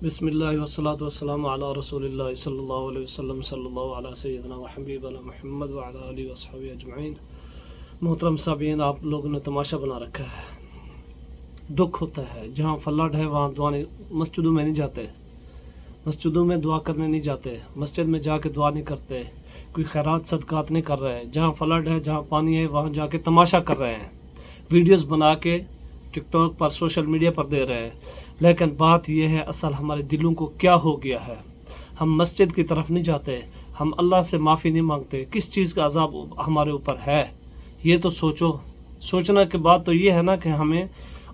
بسم اللہ والصلاۃ والسلام علی رسول اللہ صلی اللہ علیہ وسلم صلی اللہ علیہ سیدنا و حبیبنا محمد وعلی آلہ وصحبہ اجمعین۔ محترم سامعین، آپ لوگوں نے تماشا بنا رکھا ہے۔ دکھ ہوتا ہے جہاں فلڈ ہے وہاں دعا نہیں، مسجدوں میں نہیں جاتے، مسجدوں میں دعا کرنے نہیں جاتے، مسجد میں جا کے دعا نہیں کرتے، کوئی خیرات صدقات نہیں کر رہے۔ جہاں فلڈ ہے، جہاں پانی ہے، وہاں جا کے تماشا کر رہے ہیں، ویڈیوز بنا کے ٹک ٹاک پر سوشل میڈیا پر دے رہے ہیں۔ لیکن بات یہ ہے، اصل ہمارے دلوں کو کیا ہو گیا ہے؟ ہم مسجد کی طرف نہیں جاتے، ہم اللہ سے معافی نہیں مانگتے۔ کس چیز کا عذاب ہمارے اوپر ہے یہ تو سوچو۔ سوچنا کے بعد تو یہ ہے نا کہ ہمیں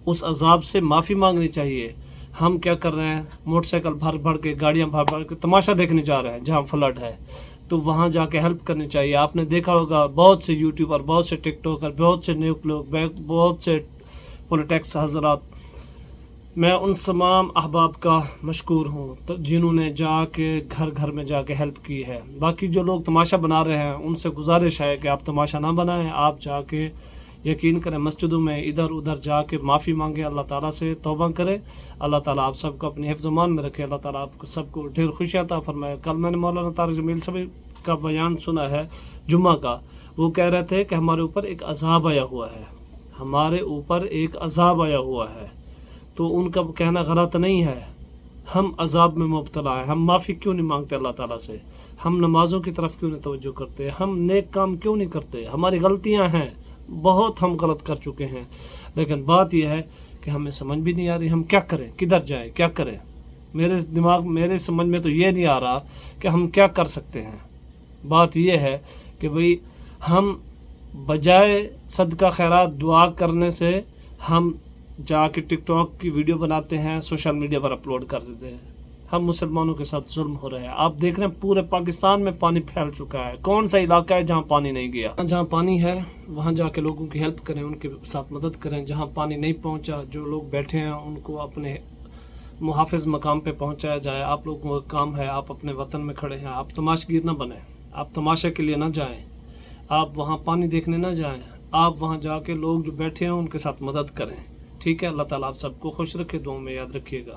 اس عذاب سے معافی مانگنی چاہیے۔ ہم کیا کر رہے ہیں؟ موٹر سائیکل بھر کے، گاڑیاں بھر کے تماشا دیکھنے جا رہے ہیں جہاں فلڈ ہے، تو وہاں جا کے ہیلپ کرنی چاہیے۔ آپ نے دیکھا ہوگا بہت سے یوٹیوبر، بہت سے ٹک ٹاکر، بہت سے نیک لوگ، بہت سے پولیٹکس حضرات، میں ان تمام احباب کا مشکور ہوں تو جنہوں نے جا کے گھر گھر میں جا کے ہیلپ کی ہے۔ باقی جو لوگ تماشا بنا رہے ہیں ان سے گزارش ہے کہ آپ تماشا نہ بنائیں، آپ جا کے یقین کریں مسجدوں میں ادھر ادھر جا کے معافی مانگیں، اللہ تعالیٰ سے توبہ کریں۔ اللہ تعالیٰ آپ سب کو اپنی حفظ و امان میں رکھے، اللہ تعالیٰ آپ کو سب کو ڈھیر خوشیاں عطا فرمائے۔ کل میں نے مولانا طارق جمیل صاحب کا بیان سنا ہے جمعہ کا، وہ کہہ رہے تھے کہ ہمارے اوپر ایک عذاب آیا ہوا ہے، ہمارے اوپر ایک عذاب آیا ہوا ہے، تو ان کا کہنا غلط نہیں ہے۔ ہم عذاب میں مبتلا ہیں، ہم معافی کیوں نہیں مانگتے اللہ تعالیٰ سے؟ ہم نمازوں کی طرف کیوں نہیں توجہ کرتے؟ ہم نیک کام کیوں نہیں کرتے؟ ہماری غلطیاں ہیں، بہت ہم غلط کر چکے ہیں، لیکن بات یہ ہے کہ ہمیں سمجھ بھی نہیں آ رہی ہم کیا کریں، کدھر جائیں، کیا کریں۔ میرے سمجھ میں تو یہ نہیں آ رہا کہ ہم کیا کر سکتے ہیں۔ بات یہ ہے کہ بھئی ہم بجائے صدقہ خیرات دعا کرنے سے ہم جا کے ٹک ٹاک کی ویڈیو بناتے ہیں، سوشل میڈیا پر اپلوڈ کر دیتے ہیں۔ ہم مسلمانوں کے ساتھ ظلم ہو رہے ہیں۔ آپ دیکھ رہے ہیں پورے پاکستان میں پانی پھیل چکا ہے۔ کون سا علاقہ ہے جہاں پانی نہیں گیا؟ جہاں پانی ہے وہاں جا کے لوگوں کی ہیلپ کریں، ان کے ساتھ مدد کریں۔ جہاں پانی نہیں پہنچا، جو لوگ بیٹھے ہیں ان کو اپنے محافظ مقام پہ پہنچایا جائے۔ آپ لوگوں کا کام ہے، آپ اپنے وطن میں کھڑے ہیں، آپ تماشگیر نہ بنیں، آپ تماشے کے لیے نہ جائیں، آپ وہاں پانی دیکھنے نہ جائیں، آپ وہاں جا کے لوگ جو بیٹھے ہیں ان کے ساتھ مدد کریں۔ ٹھیک ہے، اللہ تعالیٰ آپ سب کو خوش رکھے، دعاؤں میں یاد رکھیے گا۔